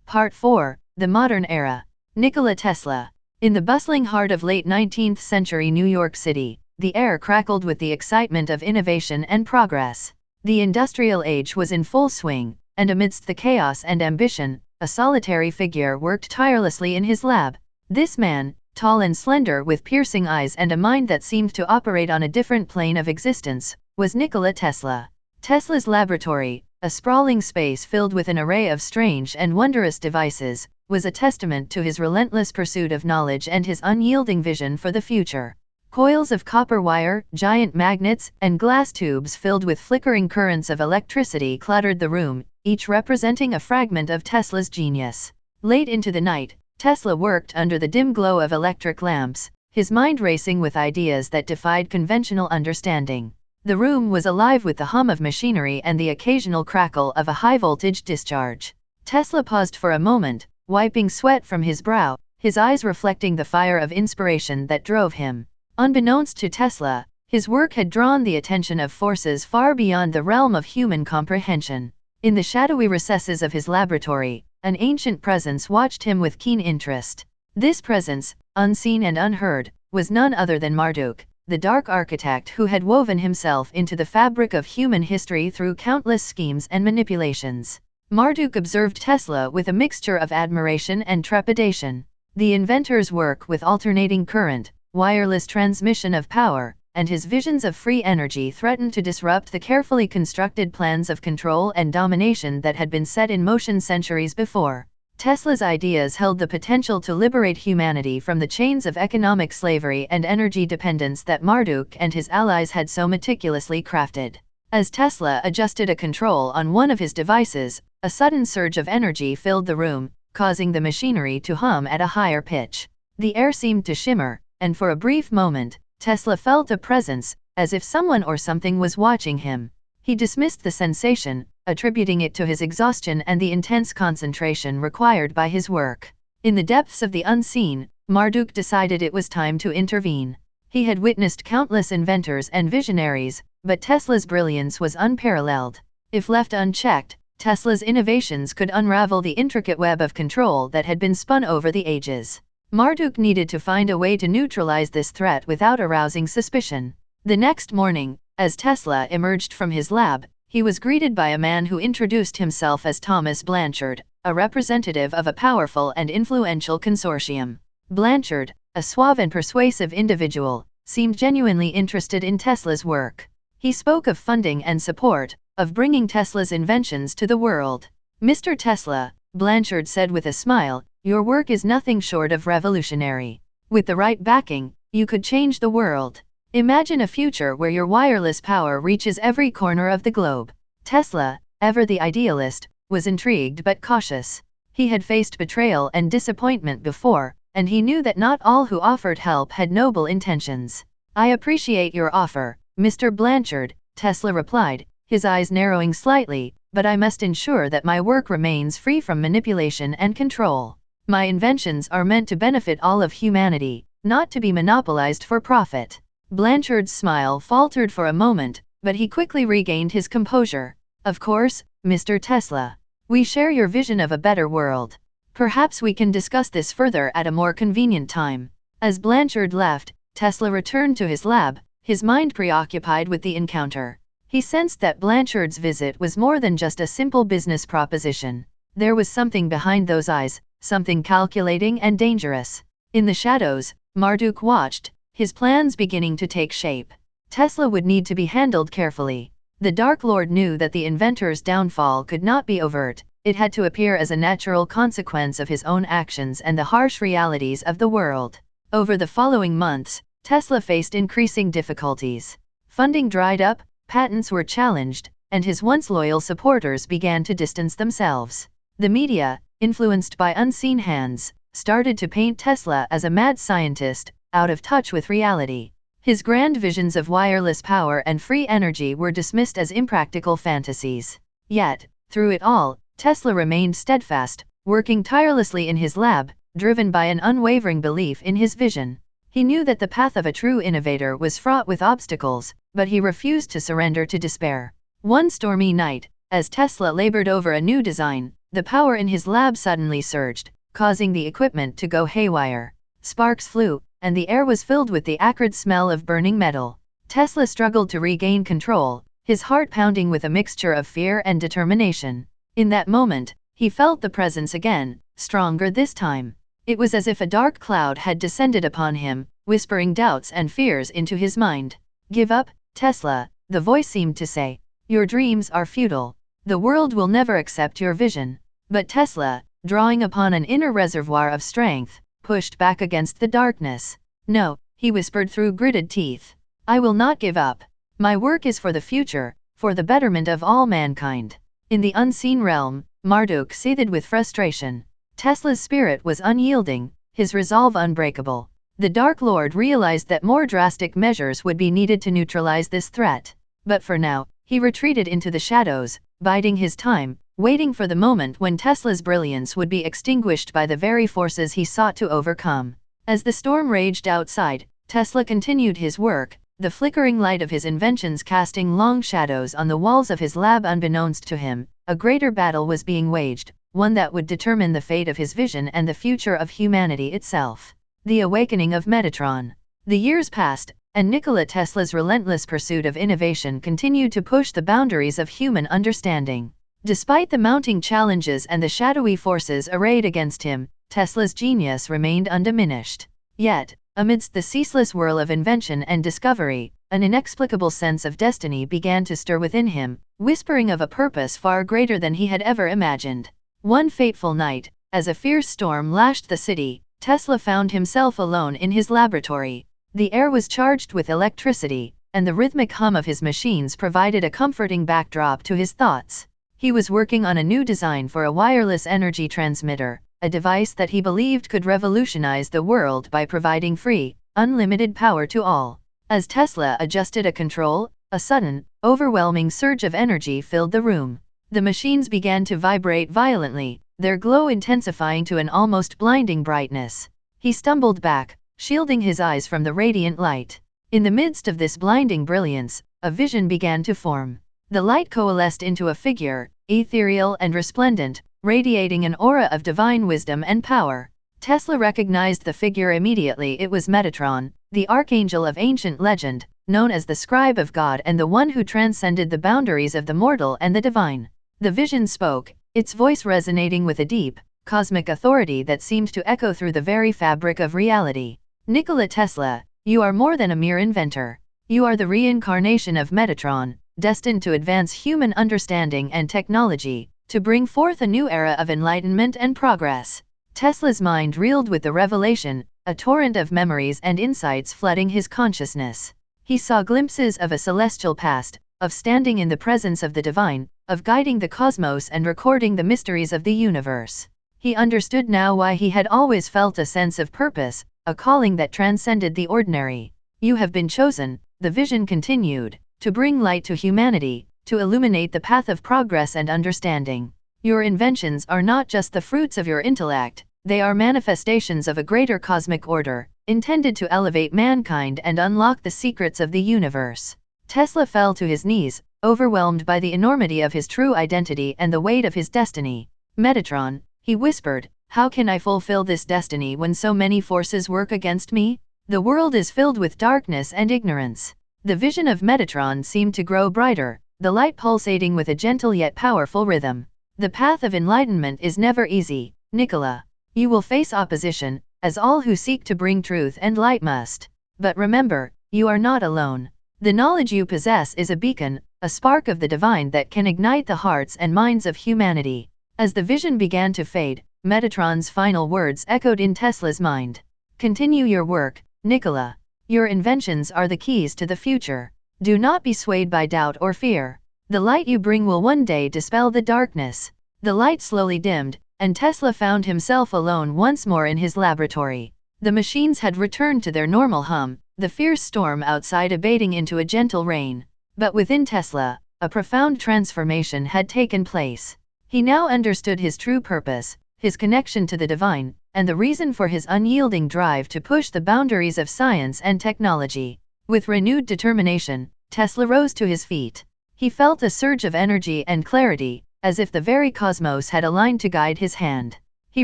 Part 4, The Modern Era. Nikola Tesla. In the bustling heart of late 19th century New York City, the air crackled with the excitement of innovation and progress. The industrial age was in full swing, and amidst the chaos and ambition, a solitary figure worked tirelessly in his lab. This man, tall and slender with piercing eyes and a mind that seemed to operate on a different plane of existence, was Nikola Tesla. Tesla's laboratory, a sprawling space filled with an array of strange and wondrous devices, was a testament to his relentless pursuit of knowledge and his unyielding vision for the future. Coils of copper wire, giant magnets, and glass tubes filled with flickering currents of electricity cluttered the room, each representing a fragment of Tesla's genius. Late into the night, Tesla worked under the dim glow of electric lamps, his mind racing with ideas that defied conventional understanding. The room was alive with the hum of machinery and the occasional crackle of a high-voltage discharge. Tesla paused for a moment, wiping sweat from his brow, his eyes reflecting the fire of inspiration that drove him. Unbeknownst to Tesla, his work had drawn the attention of forces far beyond the realm of human comprehension. In the shadowy recesses of his laboratory, an ancient presence watched him with keen interest. This presence, unseen and unheard, was none other than Marduk, the dark architect who had woven himself into the fabric of human history through countless schemes and manipulations. Marduk observed Tesla with a mixture of admiration and trepidation. The inventor's work with alternating current, wireless transmission of power, and his visions of free energy threatened to disrupt the carefully constructed plans of control and domination that had been set in motion centuries before. Tesla's ideas held the potential to liberate humanity from the chains of economic slavery and energy dependence that Marduk and his allies had so meticulously crafted. As Tesla adjusted a control on one of his devices, a sudden surge of energy filled the room, causing the machinery to hum at a higher pitch. The air seemed to shimmer, and for a brief moment, Tesla felt a presence, as if someone or something was watching him. He dismissed the sensation, attributing it to his exhaustion and the intense concentration required by his work. In the depths of the unseen, Marduk decided it was time to intervene. He had witnessed countless inventors and visionaries, but Tesla's brilliance was unparalleled. If left unchecked, Tesla's innovations could unravel the intricate web of control that had been spun over the ages. Marduk needed to find a way to neutralize this threat without arousing suspicion. The next morning, as Tesla emerged from his lab, he was greeted by a man who introduced himself as Thomas Blanchard, a representative of a powerful and influential consortium. Blanchard, a suave and persuasive individual, seemed genuinely interested in Tesla's work. He spoke of funding and support, of bringing Tesla's inventions to the world. "Mr. Tesla," Blanchard said with a smile, "your work is nothing short of revolutionary. With the right backing, you could change the world. Imagine a future where your wireless power reaches every corner of the globe." Tesla, ever the idealist, was intrigued but cautious. He had faced betrayal and disappointment before, and he knew that not all who offered help had noble intentions. "I appreciate your offer, Mr. Blanchard," Tesla replied, his eyes narrowing slightly, "but I must ensure that my work remains free from manipulation and control. My inventions are meant to benefit all of humanity, not to be monopolized for profit." Blanchard's smile faltered for a moment, but he quickly regained his composure. "Of course, Mr. Tesla. We share your vision of a better world. Perhaps we can discuss this further at a more convenient time." As Blanchard left, Tesla returned to his lab, his mind preoccupied with the encounter. He sensed that Blanchard's visit was more than just a simple business proposition. There was something behind those eyes, something calculating and dangerous. In the shadows, Marduk watched, his plans beginning to take shape. Tesla would need to be handled carefully. The Dark Lord knew that the inventor's downfall could not be overt, it had to appear as a natural consequence of his own actions and the harsh realities of the world. Over the following months, Tesla faced increasing difficulties. Funding dried up, patents were challenged, and his once loyal supporters began to distance themselves. The media, influenced by unseen hands, started to paint Tesla as a mad scientist, out of touch with reality. His grand visions of wireless power and free energy were dismissed as impractical fantasies. Yet, through it all, Tesla remained steadfast, working tirelessly in his lab, driven by an unwavering belief in his vision. He knew that the path of a true innovator was fraught with obstacles, but he refused to surrender to despair. One stormy night, as Tesla labored over a new design, The power in his lab suddenly surged, causing the equipment to go haywire. Sparks flew, and the air was filled with the acrid smell of burning metal. Tesla struggled to regain control, his heart pounding with a mixture of fear and determination. In that moment, he felt the presence again, stronger this time. It was as if a dark cloud had descended upon him, whispering doubts and fears into his mind. "Give up, Tesla," the voice seemed to say. "Your dreams are futile. The world will never accept your vision." But Tesla, drawing upon an inner reservoir of strength, pushed back against the darkness. "No," he whispered through gritted teeth. "I will not give up. My work is for the future, for the betterment of all mankind." In the unseen realm, Marduk seethed with frustration. Tesla's spirit was unyielding, his resolve unbreakable. The Dark Lord realized that more drastic measures would be needed to neutralize this threat. But for now, he retreated into the shadows, biding his time, waiting for the moment when Tesla's brilliance would be extinguished by the very forces he sought to overcome. As the storm raged outside, Tesla continued his work, the flickering light of his inventions casting long shadows on the walls of his lab. Unbeknownst to him, a greater battle was being waged, one that would determine the fate of his vision and the future of humanity itself. The awakening of Metatron. The years passed, and Nikola Tesla's relentless pursuit of innovation continued to push the boundaries of human understanding. Despite the mounting challenges and the shadowy forces arrayed against him, Tesla's genius remained undiminished. Yet, amidst the ceaseless whirl of invention and discovery, an inexplicable sense of destiny began to stir within him, whispering of a purpose far greater than he had ever imagined. One fateful night, as a fierce storm lashed the city, Tesla found himself alone in his laboratory. The air was charged with electricity, and the rhythmic hum of his machines provided a comforting backdrop to his thoughts. He was working on a new design for a wireless energy transmitter, a device that he believed could revolutionize the world by providing free, unlimited power to all. As Tesla adjusted a control, a sudden, overwhelming surge of energy filled the room. The machines began to vibrate violently, their glow intensifying to an almost blinding brightness. He stumbled back, shielding his eyes from the radiant light. In the midst of this blinding brilliance, a vision began to form. The light coalesced into a figure, ethereal and resplendent, radiating an aura of divine wisdom and power. Tesla recognized the figure immediately. It was Metatron, the archangel of ancient legend, known as the scribe of God and the one who transcended the boundaries of the mortal and the divine. The vision spoke, its voice resonating with a deep, cosmic authority that seemed to echo through the very fabric of reality. "Nikola Tesla, you are more than a mere inventor. You are the reincarnation of Metatron, destined to advance human understanding and technology, to bring forth a new era of enlightenment and progress." Tesla's mind reeled with the revelation, a torrent of memories and insights flooding his consciousness. He saw glimpses of a celestial past, of standing in the presence of the divine, of guiding the cosmos and recording the mysteries of the universe. He understood now why he had always felt a sense of purpose, a calling that transcended the ordinary. "You have been chosen," the vision continued, "to bring light to humanity, to illuminate the path of progress and understanding. Your inventions are not just the fruits of your intellect, they are manifestations of a greater cosmic order, intended to elevate mankind and unlock the secrets of the universe." Tesla fell to his knees, overwhelmed by the enormity of his true identity and the weight of his destiny. "Metatron," he whispered, "how can I fulfill this destiny when so many forces work against me? The world is filled with darkness and ignorance." The vision of Metatron seemed to grow brighter, the light pulsating with a gentle yet powerful rhythm. "The path of enlightenment is never easy, Nikola. You will face opposition, as all who seek to bring truth and light must. But remember, you are not alone. The knowledge you possess is a beacon, a spark of the divine that can ignite the hearts and minds of humanity." As the vision began to fade, Metatron's final words echoed in Tesla's mind. "Continue your work, Nikola. Your inventions are the keys to the future. Do not be swayed by doubt or fear. The light you bring will one day dispel the darkness." The light slowly dimmed, and Tesla found himself alone once more in his laboratory. The machines had returned to their normal hum, the fierce storm outside abating into a gentle rain. But within Tesla, a profound transformation had taken place. He now understood his true purpose, his connection to the divine, and the reason for his unyielding drive to push the boundaries of science and technology. With renewed determination, Tesla rose to his feet. He felt a surge of energy and clarity, as if the very cosmos had aligned to guide his hand. He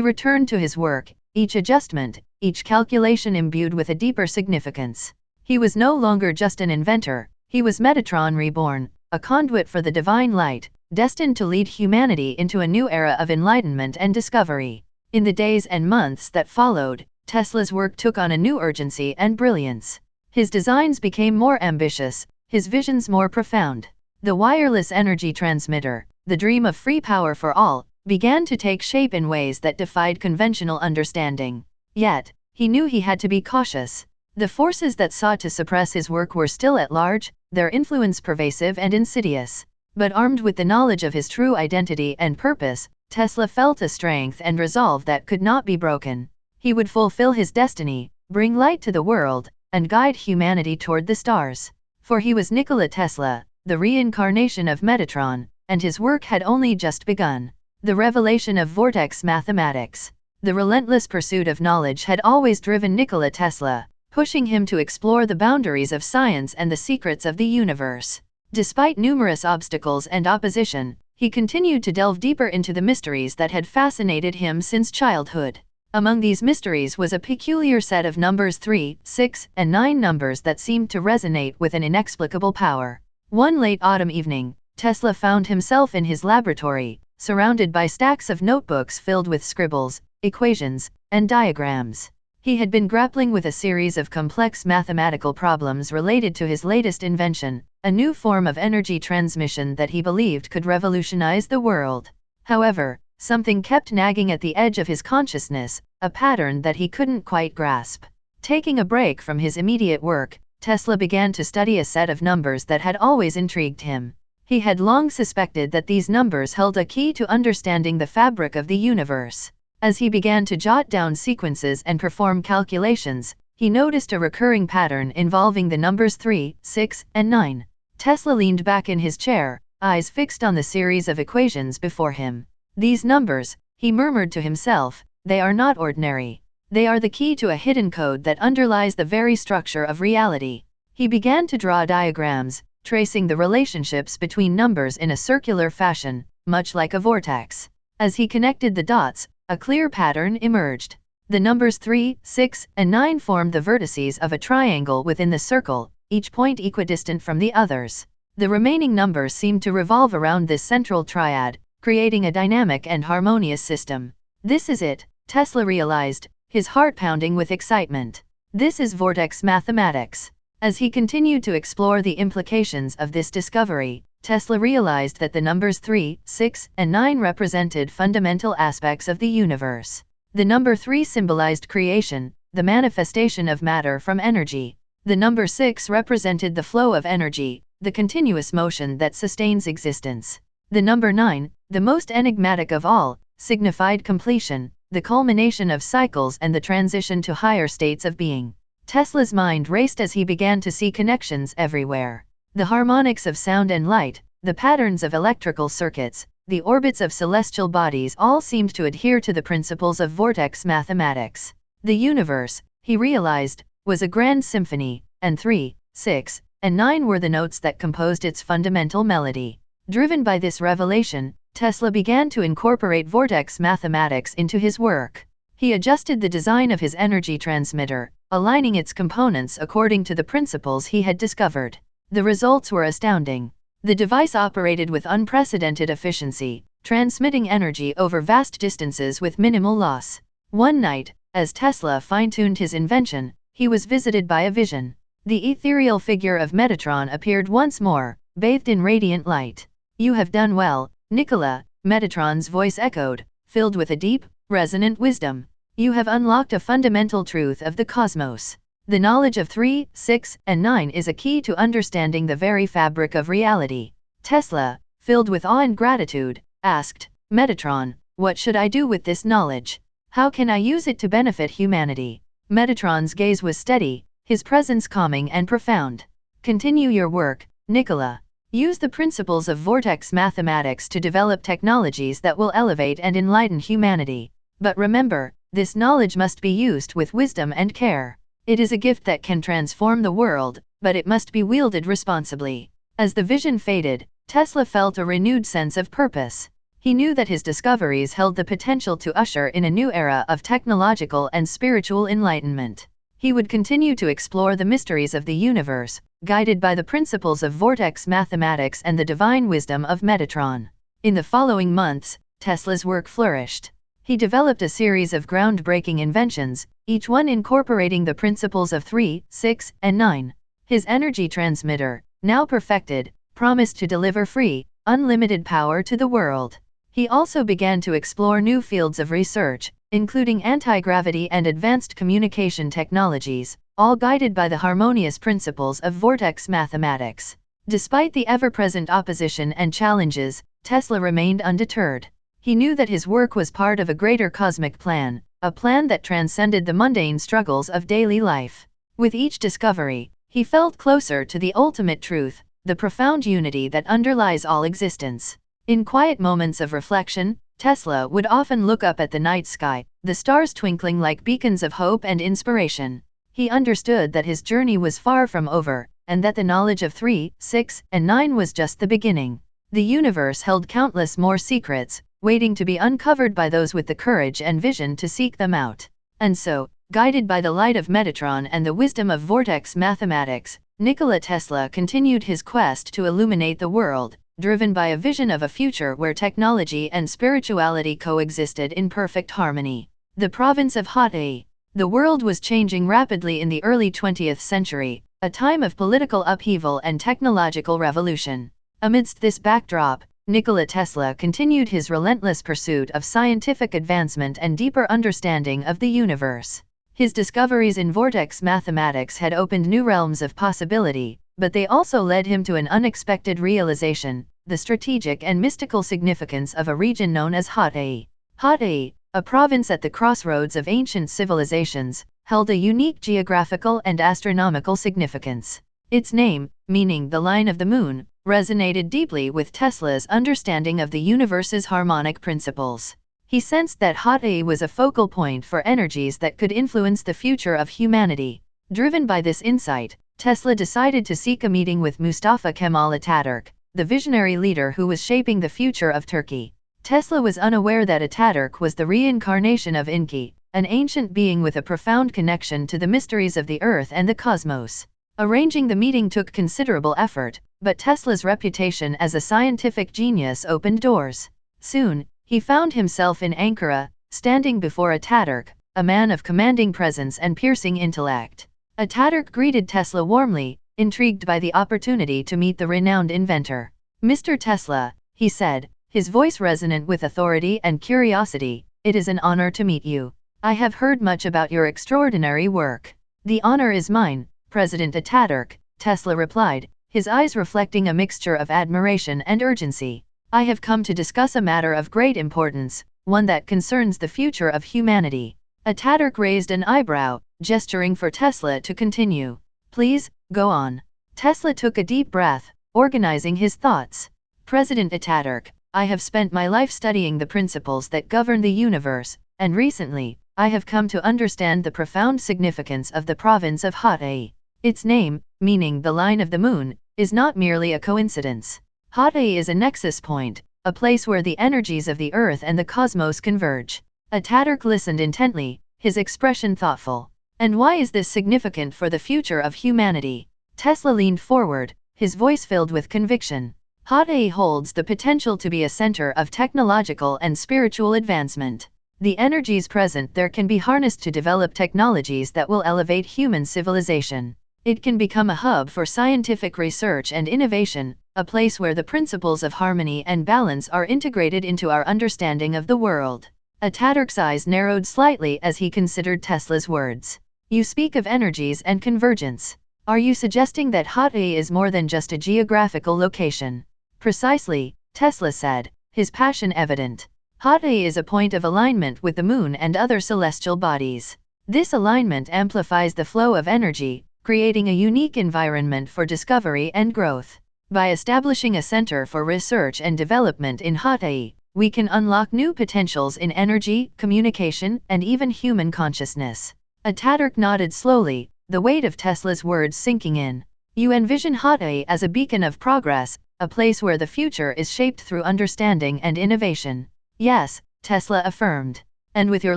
returned to his work, each adjustment, each calculation imbued with a deeper significance. He was no longer just an inventor, he was Metatron reborn, a conduit for the divine light, destined to lead humanity into a new era of enlightenment and discovery. In the days and months that followed, Tesla's work took on a new urgency and brilliance. His designs became more ambitious, his visions more profound. The wireless energy transmitter, the dream of free power for all, began to take shape in ways that defied conventional understanding. Yet, he knew he had to be cautious. The forces that sought to suppress his work were still at large, their influence pervasive and insidious. But armed with the knowledge of his true identity and purpose, Tesla felt a strength and resolve that could not be broken. He would fulfill his destiny, bring light to the world, and guide humanity toward the stars. For he was Nikola Tesla, the reincarnation of Metatron, and his work had only just begun. The revelation of vortex mathematics. The relentless pursuit of knowledge had always driven Nikola Tesla, pushing him to explore the boundaries of science and the secrets of the universe. Despite numerous obstacles and opposition, he continued to delve deeper into the mysteries that had fascinated him since childhood. Among these mysteries was a peculiar set of numbers 3, 6, and 9 numbers that seemed to resonate with an inexplicable power. One late autumn evening, Tesla found himself in his laboratory, surrounded by stacks of notebooks filled with scribbles, equations, and diagrams. He had been grappling with a series of complex mathematical problems related to his latest invention, a new form of energy transmission that he believed could revolutionize the world. However, something kept nagging at the edge of his consciousness, a pattern that he couldn't quite grasp. Taking a break from his immediate work, Tesla began to study a set of numbers that had always intrigued him. He had long suspected that these numbers held a key to understanding the fabric of the universe. As he began to jot down sequences and perform calculations, he noticed a recurring pattern involving the numbers 3, 6, and 9. Tesla leaned back in his chair, eyes fixed on the series of equations before him. These numbers, he murmured to himself, they are not ordinary. They are the key to a hidden code that underlies the very structure of reality. He began to draw diagrams, tracing the relationships between numbers in a circular fashion, much like a vortex. As he connected the dots, a clear pattern emerged. The numbers 3, 6, and 9 formed the vertices of a triangle within the circle, each point equidistant from the others. The remaining numbers seemed to revolve around this central triad, creating a dynamic and harmonious system. This is it, Tesla realized, his heart pounding with excitement. This is vortex mathematics. As he continued to explore the implications of this discovery, Tesla realized that the numbers 3, 6, and 9 represented fundamental aspects of the universe. The number 3 symbolized creation, the manifestation of matter from energy. The number 6 represented the flow of energy, the continuous motion that sustains existence. The number 9, the most enigmatic of all, signified completion, the culmination of cycles and the transition to higher states of being. Tesla's mind raced as he began to see connections everywhere. The harmonics of sound and light, the patterns of electrical circuits, the orbits of celestial bodies all seemed to adhere to the principles of vortex mathematics. The universe, he realized, was a grand symphony, and 3, 6, and 9 were the notes that composed its fundamental melody. Driven by this revelation, Tesla began to incorporate vortex mathematics into his work. He adjusted the design of his energy transmitter, aligning its components according to the principles he had discovered. The results were astounding. The device operated with unprecedented efficiency, transmitting energy over vast distances with minimal loss. One night, as Tesla fine-tuned his invention, he was visited by a vision. The ethereal figure of Metatron appeared once more, bathed in radiant light. "You have done well, Nikola," Metatron's voice echoed, filled with a deep, resonant wisdom. "You have unlocked a fundamental truth of the cosmos. The knowledge of 3, 6, and 9 is a key to understanding the very fabric of reality." Tesla, filled with awe and gratitude, asked, "Metatron, what should I do with this knowledge? How can I use it to benefit humanity?" Metatron's gaze was steady, his presence calming and profound. "Continue your work, Nikola. Use the principles of vortex mathematics to develop technologies that will elevate and enlighten humanity. But remember, this knowledge must be used with wisdom and care. It is a gift that can transform the world, but it must be wielded responsibly." As the vision faded, Tesla felt a renewed sense of purpose. He knew that his discoveries held the potential to usher in a new era of technological and spiritual enlightenment. He would continue to explore the mysteries of the universe, guided by the principles of vortex mathematics and the divine wisdom of Metatron. In the following months, Tesla's work flourished. He developed a series of groundbreaking inventions, each one incorporating the principles of 3, 6, and 9. His energy transmitter, now perfected, promised to deliver free, unlimited power to the world. He also began to explore new fields of research, including anti-gravity and advanced communication technologies, all guided by the harmonious principles of vortex mathematics. Despite the ever-present opposition and challenges, Tesla remained undeterred. He knew that his work was part of a greater cosmic plan, a plan that transcended the mundane struggles of daily life. With each discovery, he felt closer to the ultimate truth, the profound unity that underlies all existence. In quiet moments of reflection, Tesla would often look up at the night sky, the stars twinkling like beacons of hope and inspiration. He understood that his journey was far from over, and that the knowledge of 3, 6, and 9 was just the beginning. The universe held countless more secrets, waiting to be uncovered by those with the courage and vision to seek them out. And so, guided by the light of Metatron and the wisdom of vortex mathematics, Nikola Tesla continued his quest to illuminate the world, driven by a vision of a future where technology and spirituality coexisted in perfect harmony. The province of Hawaii. The world was changing rapidly in the early 20th century, a time of political upheaval and technological revolution. Amidst this backdrop, Nikola Tesla continued his relentless pursuit of scientific advancement and deeper understanding of the universe. His discoveries in vortex mathematics had opened new realms of possibility, but they also led him to an unexpected realization: the strategic and mystical significance of a region known as Hawaii. Hawaii, a province at the crossroads of ancient civilizations, held a unique geographical and astronomical significance. Its name, meaning the line of the moon, resonated deeply with Tesla's understanding of the universe's harmonic principles. He sensed that Hawaii was a focal point for energies that could influence the future of humanity. Driven by this insight, Tesla decided to seek a meeting with Mustafa Kemal Ataturk, the visionary leader who was shaping the future of Turkey. Tesla was unaware that Ataturk was the reincarnation of Enki, an ancient being with a profound connection to the mysteries of the Earth and the cosmos. Arranging the meeting took considerable effort, but Tesla's reputation as a scientific genius opened doors. Soon, he found himself in Ankara, standing before Ataturk, a man of commanding presence and piercing intellect. Ataturk greeted Tesla warmly, intrigued by the opportunity to meet the renowned inventor. "Mr. Tesla," he said, his voice resonant with authority and curiosity, "it is an honor to meet you. I have heard much about your extraordinary work." "The honor is mine, President Ataturk," Tesla replied, his eyes reflecting a mixture of admiration and urgency. "I have come to discuss a matter of great importance, one that concerns the future of humanity." Ataturk raised an eyebrow, gesturing for Tesla to continue. "Please, go on." Tesla took a deep breath, organizing his thoughts. "President Ataturk, I have spent my life studying the principles that govern the universe, and recently, I have come to understand the profound significance of the province of Hawaii. Its name, meaning the line of the moon, is not merely a coincidence. Hawaii is a nexus point, a place where the energies of the Earth and the cosmos converge." Ataturk listened intently, his expression thoughtful. "And why is this significant for the future of humanity?" Tesla leaned forward, his voice filled with conviction. "Hawaii holds the potential to be a center of technological and spiritual advancement. The energies present there can be harnessed to develop technologies that will elevate human civilization. It can become a hub for scientific research and innovation, a place where the principles of harmony and balance are integrated into our understanding of the world." Ataturk's eyes narrowed slightly as he considered Tesla's words. "You speak of energies and convergence. Are you suggesting that Hawaii is more than just a geographical location?" "Precisely," Tesla said, his passion evident. "Hawaii is a point of alignment with the moon and other celestial bodies. This alignment amplifies the flow of energy, creating a unique environment for discovery and growth. By establishing a center for research and development in Hawaii, we can unlock new potentials in energy, communication, and even human consciousness." Ataturk nodded slowly, the weight of Tesla's words sinking in. "You envision Hawaii as a beacon of progress, a place where the future is shaped through understanding and innovation. Yes, Tesla affirmed. And with your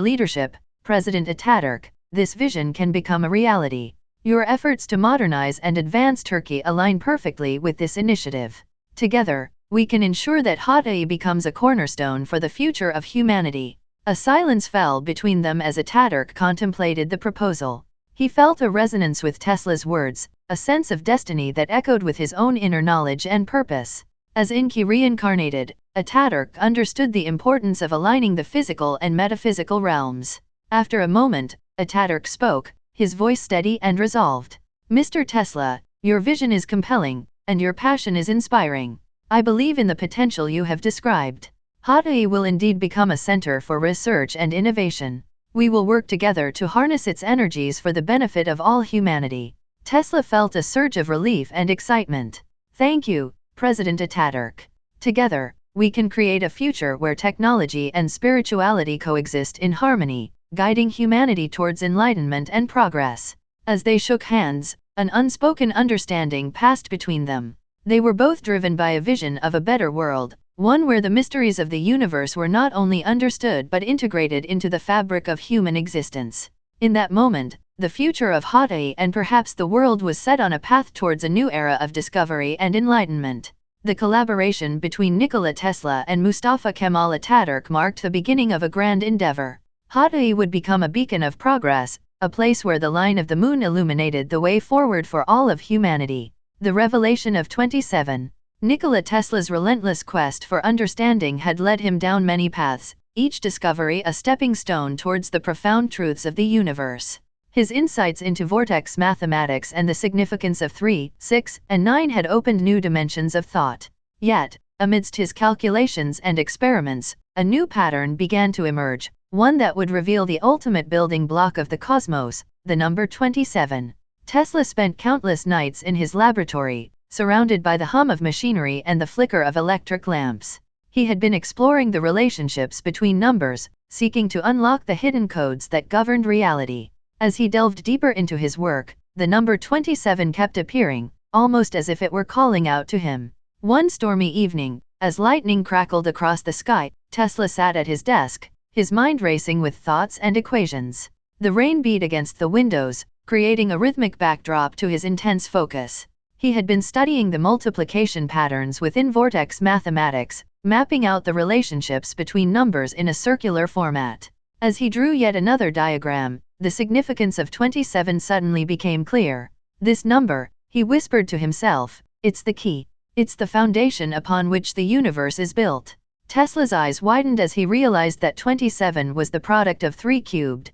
leadership, President Ataturk, this vision can become a reality. Your efforts to modernize and advance Turkey align perfectly with this initiative. Together, we can ensure that Hatay becomes a cornerstone for the future of humanity. A silence fell between them as Ataturk contemplated the proposal. He felt a resonance with Tesla's words, a sense of destiny that echoed with his own inner knowledge and purpose. As Inki reincarnated, Ataturk understood the importance of aligning the physical and metaphysical realms. After a moment, Ataturk spoke, his voice steady and resolved. Mr. Tesla, your vision is compelling, and your passion is inspiring. I believe in the potential you have described. Hatay will indeed become a center for research and innovation. We will work together to harness its energies for the benefit of all humanity. Tesla felt a surge of relief and excitement. Thank you, President Ataturk. Together, we can create a future where technology and spirituality coexist in harmony, guiding humanity towards enlightenment and progress. As they shook hands, an unspoken understanding passed between them. They were both driven by a vision of a better world, one where the mysteries of the universe were not only understood but integrated into the fabric of human existence. In that moment, the future of Hatay and perhaps the world was set on a path towards a new era of discovery and enlightenment. The collaboration between Nikola Tesla and Mustafa Kemal Ataturk marked the beginning of a grand endeavor. Hatay would become a beacon of progress, a place where the line of the moon illuminated the way forward for all of humanity. The revelation of 27. Nikola Tesla's relentless quest for understanding had led him down many paths, each discovery a stepping stone towards the profound truths of the universe. His insights into vortex mathematics and the significance of 3, 6, and 9 had opened new dimensions of thought. Yet, amidst his calculations and experiments, a new pattern began to emerge, one that would reveal the ultimate building block of the cosmos, the number 27. Tesla spent countless nights in his laboratory, surrounded by the hum of machinery and the flicker of electric lamps. He had been exploring the relationships between numbers, seeking to unlock the hidden codes that governed reality. As he delved deeper into his work, the number 27 kept appearing, almost as if it were calling out to him. One stormy evening, as lightning crackled across the sky, Tesla sat at his desk, his mind racing with thoughts and equations. The rain beat against the windows, creating a rhythmic backdrop to his intense focus. He had been studying the multiplication patterns within vortex mathematics, mapping out the relationships between numbers in a circular format. As he drew yet another diagram, the significance of 27 suddenly became clear. This number, he whispered to himself, it's the key. It's the foundation upon which the universe is built. Tesla's eyes widened as he realized that 27 was the product of 3 cubed,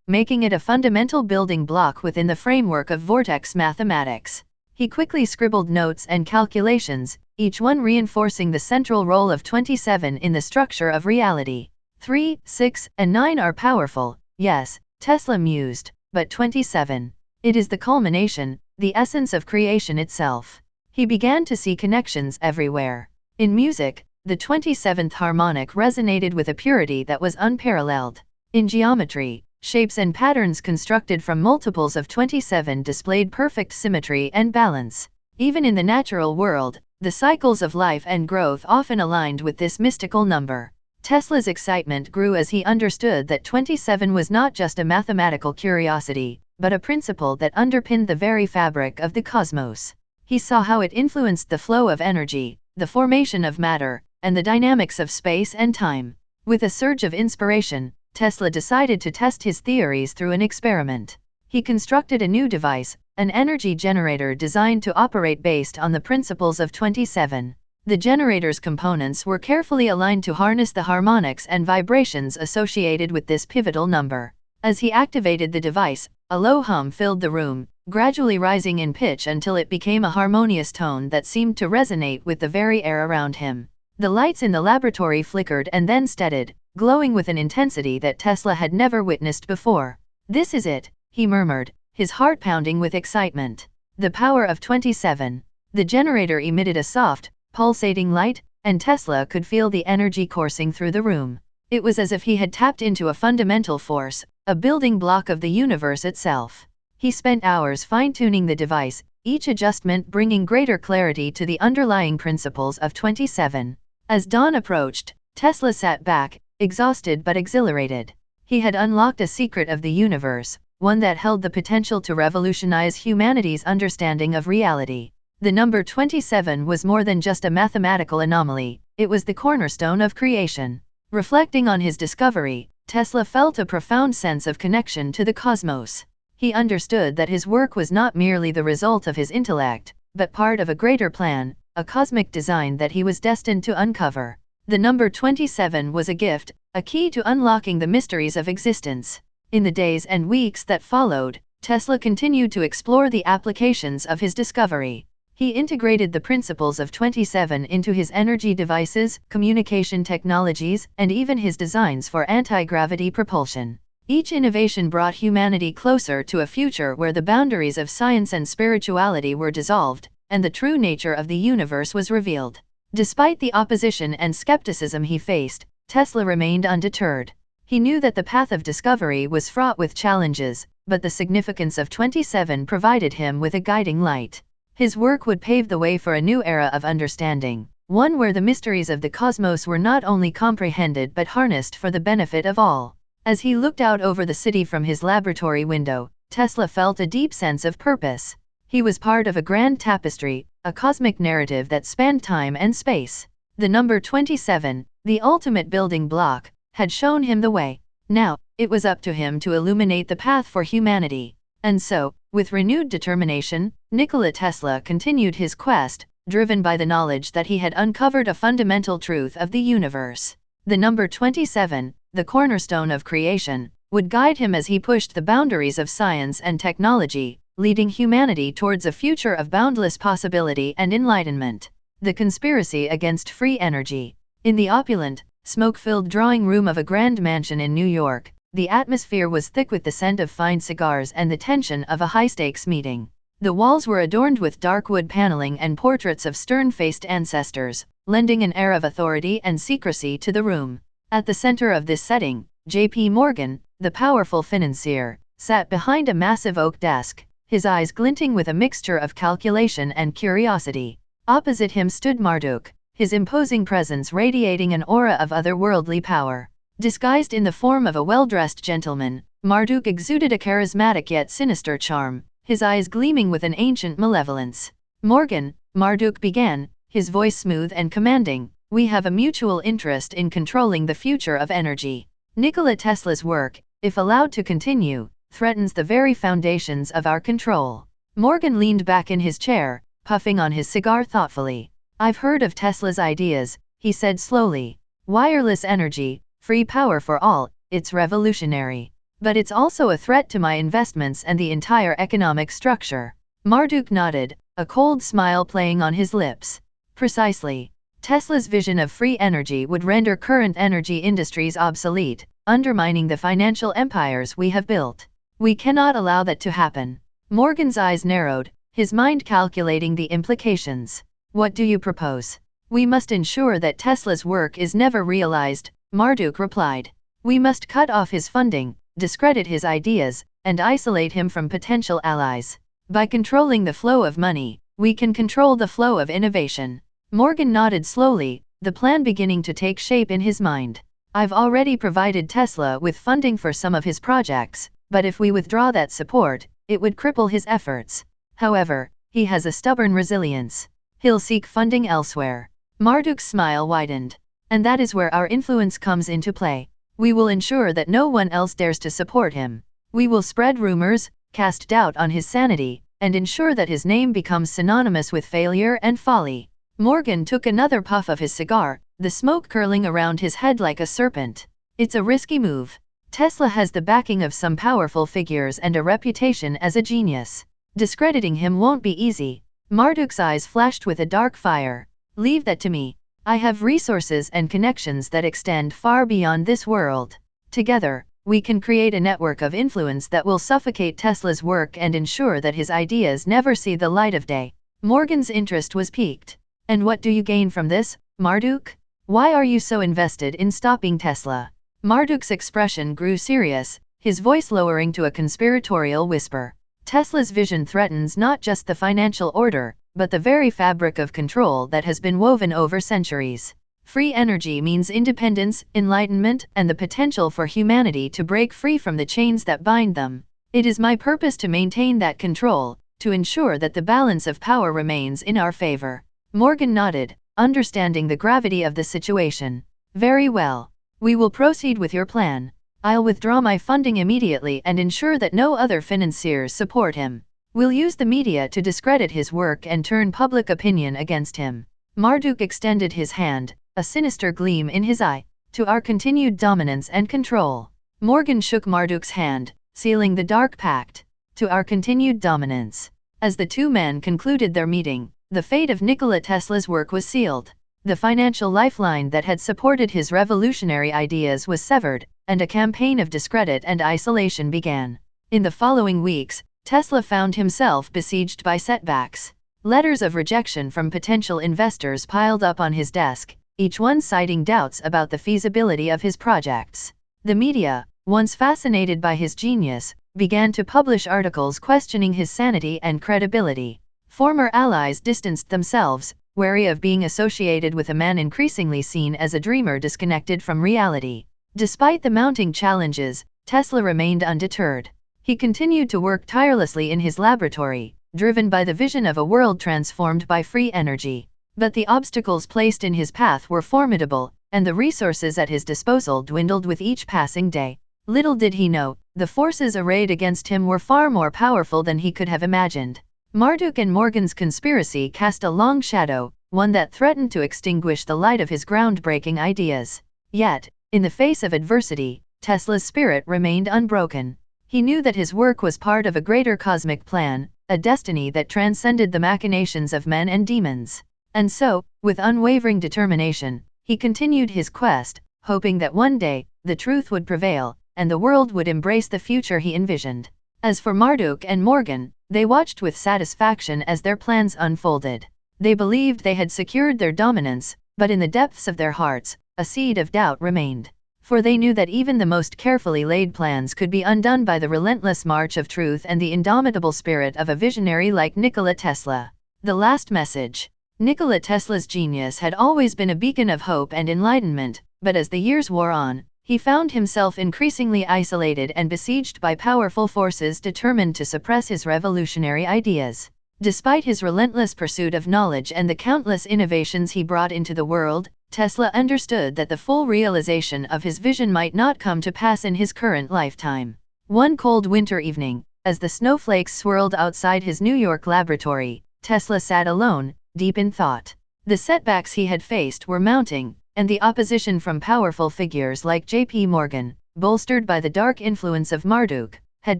making it a fundamental building block within the framework of vortex mathematics. He quickly scribbled notes and calculations, each one reinforcing the central role of 27 in the structure of reality. 3, 6, and 9 are powerful, yes, Tesla mused, but 27. It is the culmination, the essence of creation itself. He began to see connections everywhere. In music, the 27th harmonic resonated with a purity that was unparalleled. In geometry, shapes and patterns constructed from multiples of 27 displayed perfect symmetry and balance. Even in the natural world, the cycles of life and growth often aligned with this mystical number. Tesla's excitement grew as he understood that 27 was not just a mathematical curiosity, but a principle that underpinned the very fabric of the cosmos. He saw how it influenced the flow of energy, the formation of matter, and the dynamics of space and time. With a surge of inspiration, Tesla decided to test his theories through an experiment. He constructed a new device, an energy generator designed to operate based on the principles of 27. The generator's components were carefully aligned to harness the harmonics and vibrations associated with this pivotal number. As he activated the device, a low hum filled the room, gradually rising in pitch until it became a harmonious tone that seemed to resonate with the very air around him. The lights in the laboratory flickered and then steadied, glowing with an intensity that Tesla had never witnessed before. "This is it," he murmured, his heart pounding with excitement. The power of 27. The generator emitted a soft, pulsating light, and Tesla could feel the energy coursing through the room. It was as if he had tapped into a fundamental force, a building block of the universe itself. He spent hours fine-tuning the device, each adjustment bringing greater clarity to the underlying principles of 27. As dawn approached, Tesla sat back, exhausted but exhilarated. He had unlocked a secret of the universe, one that held the potential to revolutionize humanity's understanding of reality. The number 27 was more than just a mathematical anomaly, it was the cornerstone of creation. Reflecting on his discovery, Tesla felt a profound sense of connection to the cosmos. He understood that his work was not merely the result of his intellect, but part of a greater plan, a cosmic design that he was destined to uncover. The number 27 was a gift, a key to unlocking the mysteries of existence. In the days and weeks that followed, Tesla continued to explore the applications of his discovery. He integrated the principles of 27 into his energy devices, communication technologies, and even his designs for anti-gravity propulsion. Each innovation brought humanity closer to a future where the boundaries of science and spirituality were dissolved, and the true nature of the universe was revealed. Despite the opposition and skepticism he faced, Tesla remained undeterred. He knew that the path of discovery was fraught with challenges, but the significance of 27 provided him with a guiding light. His work would pave the way for a new era of understanding, one where the mysteries of the cosmos were not only comprehended but harnessed for the benefit of all. As he looked out over the city from his laboratory window, Tesla felt a deep sense of purpose. He was part of a grand tapestry, a cosmic narrative that spanned time and space. The number 27, the ultimate building block, had shown him the way. Now, it was up to him to illuminate the path for humanity. And so, with renewed determination, Nikola Tesla continued his quest, driven by the knowledge that he had uncovered a fundamental truth of the universe. The number 27, the cornerstone of creation, would guide him as he pushed the boundaries of science and technology, leading humanity towards a future of boundless possibility and enlightenment. The conspiracy against free energy. In the opulent, smoke-filled drawing room of a grand mansion in New York, the atmosphere was thick with the scent of fine cigars and the tension of a high-stakes meeting. The walls were adorned with dark wood paneling and portraits of stern-faced ancestors, lending an air of authority and secrecy to the room. At the center of this setting, J.P. Morgan, the powerful financier, sat behind a massive oak desk, his eyes glinting with a mixture of calculation and curiosity. Opposite him stood Marduk, his imposing presence radiating an aura of otherworldly power. Disguised in the form of a well-dressed gentleman, Marduk exuded a charismatic yet sinister charm, his eyes gleaming with an ancient malevolence. "Morgan," Marduk began, his voice smooth and commanding, "we have a mutual interest in controlling the future of energy. Nikola Tesla's work, if allowed to continue, threatens the very foundations of our control." Morgan leaned back in his chair, puffing on his cigar thoughtfully. "I've heard of Tesla's ideas," he said slowly. "Wireless energy, free power for all, it's revolutionary. But it's also a threat to my investments and the entire economic structure." Marduk nodded, a cold smile playing on his lips. "Precisely. Tesla's vision of free energy would render current energy industries obsolete, undermining the financial empires we have built. We cannot allow that to happen." Morgan's eyes narrowed, his mind calculating the implications. "What do you propose?" "We must ensure that Tesla's work is never realized," Marduk replied. "We must cut off his funding, discredit his ideas, and isolate him from potential allies. By controlling the flow of money, we can control the flow of innovation." Morgan nodded slowly, the plan beginning to take shape in his mind. "I've already provided Tesla with funding for some of his projects, but if we withdraw that support, it would cripple his efforts. However, he has a stubborn resilience. He'll seek funding elsewhere." Marduk's smile widened. "And that is where our influence comes into play. We will ensure that no one else dares to support him. We will spread rumors, cast doubt on his sanity, and ensure that his name becomes synonymous with failure and folly." Morgan took another puff of his cigar, the smoke curling around his head like a serpent. "It's a risky move. Tesla has the backing of some powerful figures and a reputation as a genius. Discrediting him won't be easy." Marduk's eyes flashed with a dark fire. "Leave that to me. I have resources and connections that extend far beyond this world. Together, we can create a network of influence that will suffocate Tesla's work and ensure that his ideas never see the light of day." Morgan's interest was piqued. "And what do you gain from this, Marduk? Why are you so invested in stopping Tesla?" Marduk's expression grew serious, his voice lowering to a conspiratorial whisper. Tesla's vision threatens not just the financial order, but the very fabric of control that has been woven over centuries. Free energy means independence, enlightenment, and the potential for humanity to break free from the chains that bind them. It is my purpose to maintain that control, to ensure that the balance of power remains in our favor. Morgan nodded, understanding the gravity of the situation. Very well. We will proceed with your plan. I'll withdraw my funding immediately and ensure that no other financiers support him. We'll use the media to discredit his work and turn public opinion against him. Marduk extended his hand, a sinister gleam in his eye, to our continued dominance and control. Morgan shook Marduk's hand, sealing the dark pact. To our continued dominance. As the two men concluded their meeting, the fate of Nikola Tesla's work was sealed. The financial lifeline that had supported his revolutionary ideas was severed, and a campaign of discredit and isolation began. In the following weeks, Tesla found himself besieged by setbacks. Letters of rejection from potential investors piled up on his desk, each one citing doubts about the feasibility of his projects. The media, once fascinated by his genius, began to publish articles questioning his sanity and credibility. Former allies distanced themselves, wary of being associated with a man increasingly seen as a dreamer disconnected from reality. Despite the mounting challenges, Tesla remained undeterred. He continued to work tirelessly in his laboratory, driven by the vision of a world transformed by free energy. But the obstacles placed in his path were formidable, and the resources at his disposal dwindled with each passing day. Little did he know, the forces arrayed against him were far more powerful than he could have imagined. Marduk and Morgan's conspiracy cast a long shadow, one that threatened to extinguish the light of his groundbreaking ideas. Yet, in the face of adversity, Tesla's spirit remained unbroken. He knew that his work was part of a greater cosmic plan, a destiny that transcended the machinations of men and demons. And so, with unwavering determination, he continued his quest, hoping that one day, the truth would prevail, and the world would embrace the future he envisioned. As for Marduk and Morgan, they watched with satisfaction as their plans unfolded. They believed they had secured their dominance, but in the depths of their hearts, a seed of doubt remained. For they knew that even the most carefully laid plans could be undone by the relentless march of truth and the indomitable spirit of a visionary like Nikola Tesla. The last message. Nikola Tesla's genius had always been a beacon of hope and enlightenment, but as the years wore on, he found himself increasingly isolated and besieged by powerful forces determined to suppress his revolutionary ideas. Despite his relentless pursuit of knowledge and the countless innovations he brought into the world, Tesla understood that the full realization of his vision might not come to pass in his current lifetime. One cold winter evening, as the snowflakes swirled outside his New York laboratory, Tesla sat alone, deep in thought. The setbacks he had faced were mounting, and the opposition from powerful figures like J.P. Morgan, bolstered by the dark influence of Marduk, had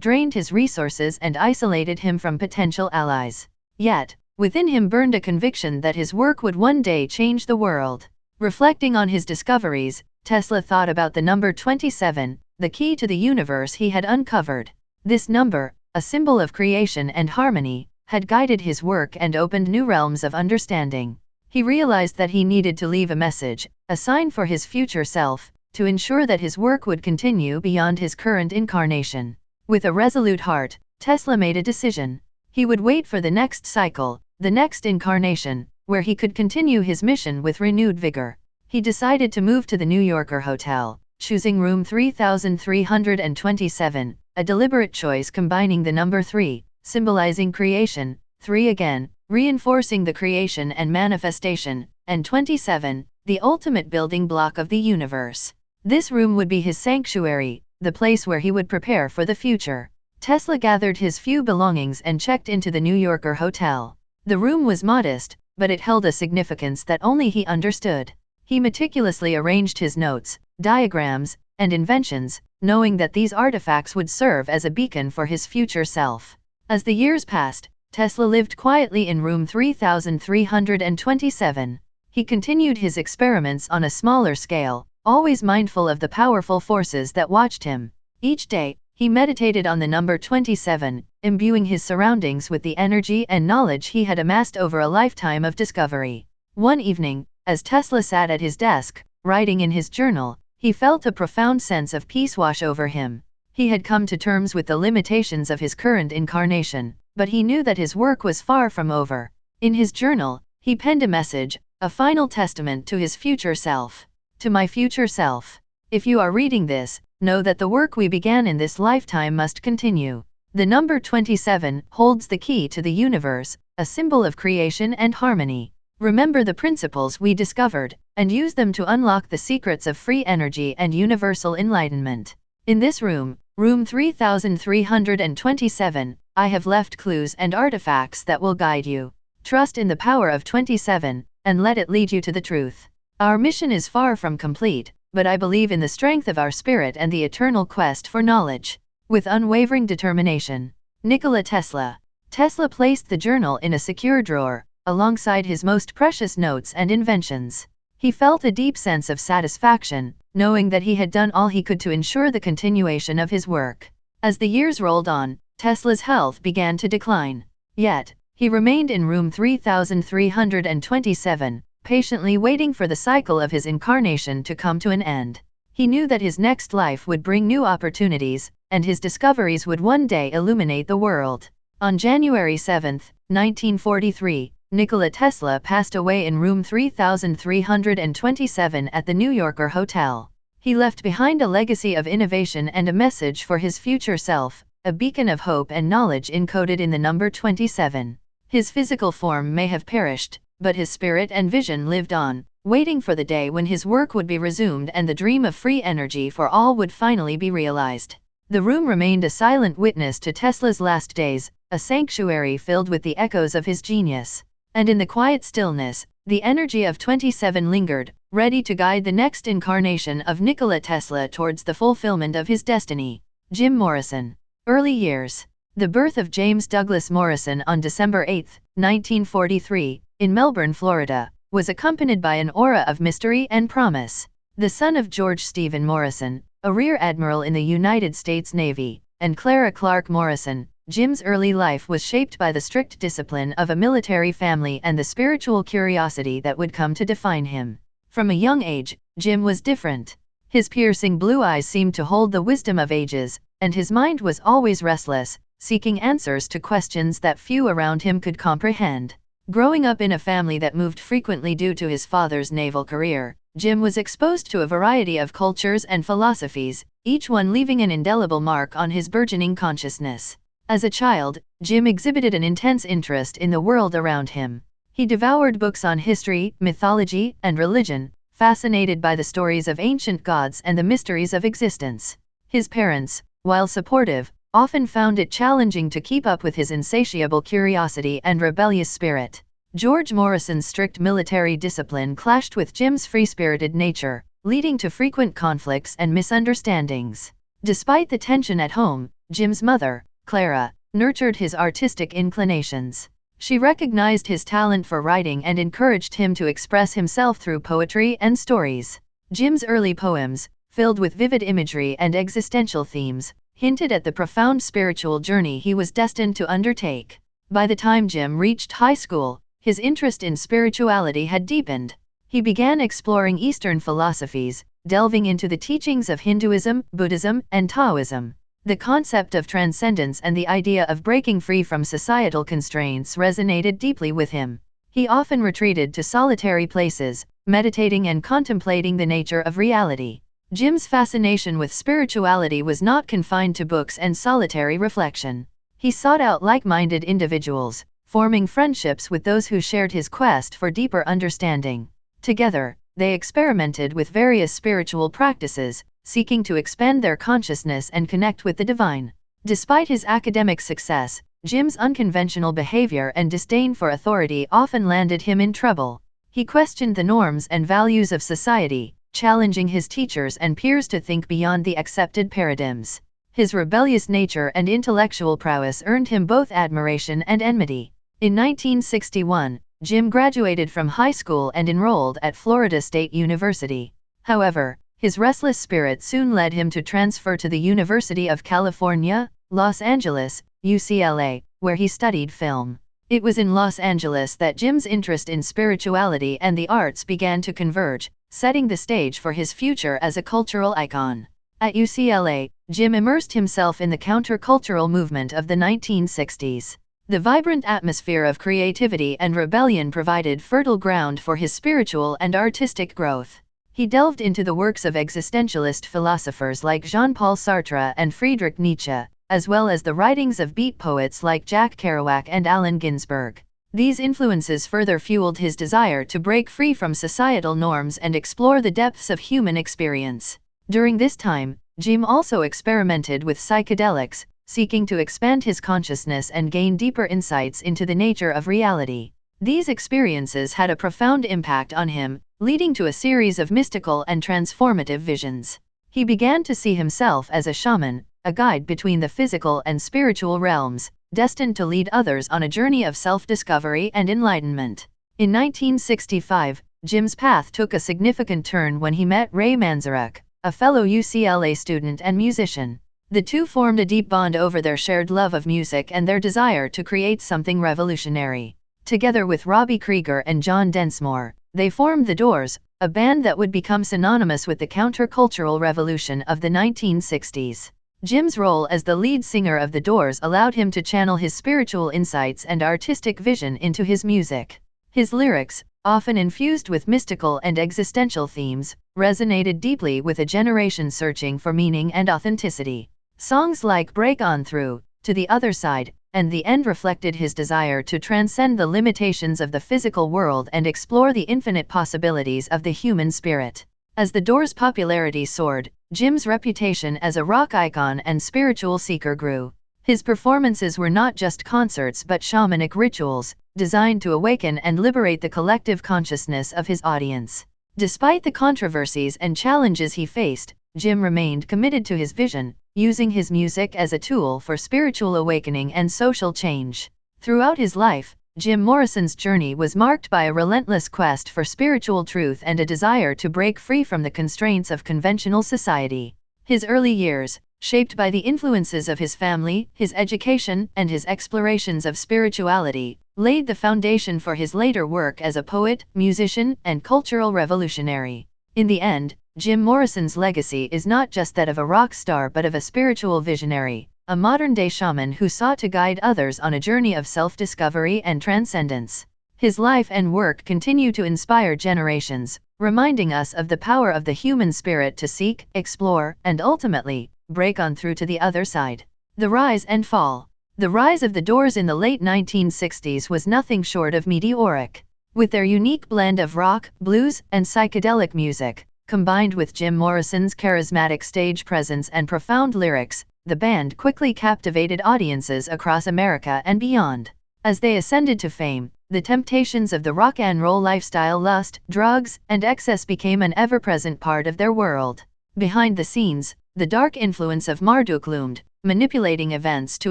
drained his resources and isolated him from potential allies. Yet, within him burned a conviction that his work would one day change the world. Reflecting on his discoveries, Tesla thought about the number 27, the key to the universe he had uncovered. This number, a symbol of creation and harmony, had guided his work and opened new realms of understanding. He realized that he needed to leave a message, a sign for his future self, to ensure that his work would continue beyond his current incarnation. With a resolute heart, Tesla made a decision. He would wait for the next cycle, the next incarnation, where he could continue his mission with renewed vigor. He decided to move to the New Yorker hotel, choosing room 3327, a deliberate choice combining the number 3, symbolizing creation, 3 again, reinforcing the creation and manifestation, and 27, the ultimate building block of the universe. This room would be his sanctuary, the place where he would prepare for the future. Tesla gathered his few belongings and checked into the New Yorker hotel. The room was modest, but it held a significance that only he understood. He meticulously arranged his notes, diagrams, and inventions, knowing that these artifacts would serve as a beacon for his future self. As the years passed, Tesla lived quietly in room 3327. He continued his experiments on a smaller scale, always mindful of the powerful forces that watched him. Each day, he meditated on the number 27, imbuing his surroundings with the energy and knowledge he had amassed over a lifetime of discovery. One evening, as Tesla sat at his desk, writing in his journal, he felt a profound sense of peace wash over him. He had come to terms with the limitations of his current incarnation, but he knew that his work was far from over. In his journal, he penned a message, a final testament to his future self. To my future self. If you are reading this, know that the work we began in this lifetime must continue. The number 27 holds the key to the universe, a symbol of creation and harmony. Remember the principles we discovered, and use them to unlock the secrets of free energy and universal enlightenment. In this room, room 3327, I have left clues and artifacts that will guide you. Trust in the power of 27, and let it lead you to the truth. Our mission is far from complete, but I believe in the strength of our spirit and the eternal quest for knowledge. With unwavering determination. Nikola Tesla. Tesla placed the journal in a secure drawer, alongside his most precious notes and inventions. He felt a deep sense of satisfaction, knowing that he had done all he could to ensure the continuation of his work. As the years rolled on, Tesla's health began to decline. Yet, he remained in room 3327, patiently waiting for the cycle of his incarnation to come to an end. He knew that his next life would bring new opportunities, and his discoveries would one day illuminate the world. On January 7, 1943, Nikola Tesla passed away in room 3327 at the New Yorker Hotel. He left behind a legacy of innovation and a message for his future self, a beacon of hope and knowledge encoded in the number 27. His physical form may have perished, but his spirit and vision lived on, waiting for the day when his work would be resumed and the dream of free energy for all would finally be realized. The room remained a silent witness to Tesla's last days, a sanctuary filled with the echoes of his genius. And in the quiet stillness, the energy of 27 lingered, ready to guide the next incarnation of Nikola Tesla towards the fulfillment of his destiny. Jim Morrison. Early years. The birth of James Douglas Morrison on December 8, 1943, in Melbourne, Florida, was accompanied by an aura of mystery and promise. The son of George Stephen Morrison, a rear admiral in the United States Navy, and Clara Clark Morrison, Jim's early life was shaped by the strict discipline of a military family and the spiritual curiosity that would come to define him. From a young age, Jim was different. His piercing blue eyes seemed to hold the wisdom of ages, and his mind was always restless, seeking answers to questions that few around him could comprehend. Growing up in a family that moved frequently due to his father's naval career, Jim was exposed to a variety of cultures and philosophies, each one leaving an indelible mark on his burgeoning consciousness. As a child, Jim exhibited an intense interest in the world around him. He devoured books on history, mythology, and religion, fascinated by the stories of ancient gods and the mysteries of existence. His parents, while supportive, often found it challenging to keep up with his insatiable curiosity and rebellious spirit. George Morrison's strict military discipline clashed with Jim's free-spirited nature, leading to frequent conflicts and misunderstandings. Despite the tension at home, Jim's mother, Clara, nurtured his artistic inclinations. She recognized his talent for writing and encouraged him to express himself through poetry and stories. Jim's early poems, filled with vivid imagery and existential themes, hinted at the profound spiritual journey he was destined to undertake. By the time Jim reached high school, his interest in spirituality had deepened. He began exploring Eastern philosophies, delving into the teachings of Hinduism, Buddhism, and Taoism. The concept of transcendence and the idea of breaking free from societal constraints resonated deeply with him. He often retreated to solitary places, meditating and contemplating the nature of reality. Jim's fascination with spirituality was not confined to books and solitary reflection. He sought out like-minded individuals, forming friendships with those who shared his quest for deeper understanding. Together, they experimented with various spiritual practices, seeking to expand their consciousness and connect with the divine. Despite his academic success, Jim's unconventional behavior and disdain for authority often landed him in trouble. He questioned the norms and values of society, challenging his teachers and peers to think beyond the accepted paradigms. His rebellious nature and intellectual prowess earned him both admiration and enmity. In 1961, Jim graduated from high school and enrolled at Florida State University. However, his restless spirit soon led him to transfer to the University of California, Los Angeles, UCLA, where he studied film. It was in Los Angeles that Jim's interest in spirituality and the arts began to converge, setting the stage for his future as a cultural icon. At UCLA, Jim immersed himself in the countercultural movement of the 1960s. The vibrant atmosphere of creativity and rebellion provided fertile ground for his spiritual and artistic growth. He delved into the works of existentialist philosophers like Jean-Paul Sartre and Friedrich Nietzsche, as well as the writings of beat poets like Jack Kerouac and Allen Ginsberg. These influences further fueled his desire to break free from societal norms and explore the depths of human experience. During this time, Jim also experimented with psychedelics, seeking to expand his consciousness and gain deeper insights into the nature of reality. These experiences had a profound impact on him, leading to a series of mystical and transformative visions. He began to see himself as a shaman, a guide between the physical and spiritual realms, destined to lead others on a journey of self-discovery and enlightenment. In 1965, Jim's path took a significant turn when he met Ray Manzarek, a fellow UCLA student and musician. The two formed a deep bond over their shared love of music and their desire to create something revolutionary. Together with Robbie Krieger and John Densmore, they formed The Doors, a band that would become synonymous with the countercultural revolution of the 1960s. Jim's role as the lead singer of The Doors allowed him to channel his spiritual insights and artistic vision into his music. His lyrics, often infused with mystical and existential themes, resonated deeply with a generation searching for meaning and authenticity. Songs like Break On Through, To the Other Side, and The End reflected his desire to transcend the limitations of the physical world and explore the infinite possibilities of the human spirit. As The Doors' popularity soared, Jim's reputation as a rock icon and spiritual seeker grew. His performances were not just concerts but shamanic rituals, designed to awaken and liberate the collective consciousness of his audience. Despite the controversies and challenges he faced, Jim remained committed to his vision, using his music as a tool for spiritual awakening and social change. Throughout his life, Jim Morrison's journey was marked by a relentless quest for spiritual truth and a desire to break free from the constraints of conventional society. His early years, shaped by the influences of his family, his education, and his explorations of spirituality, laid the foundation for his later work as a poet, musician, and cultural revolutionary. In the end, Jim Morrison's legacy is not just that of a rock star but of a spiritual visionary, a modern-day shaman who sought to guide others on a journey of self-discovery and transcendence. His life and work continue to inspire generations, reminding us of the power of the human spirit to seek, explore, and ultimately, break on through to the other side. The rise and fall. The rise of The Doors in the late 1960s was nothing short of meteoric. With their unique blend of rock, blues, and psychedelic music, combined with Jim Morrison's charismatic stage presence and profound lyrics, the band quickly captivated audiences across America and beyond. As they ascended to fame, the temptations of the rock and roll lifestyle, lust, drugs, and excess became an ever-present part of their world. Behind the scenes, the dark influence of Marduk loomed, manipulating events to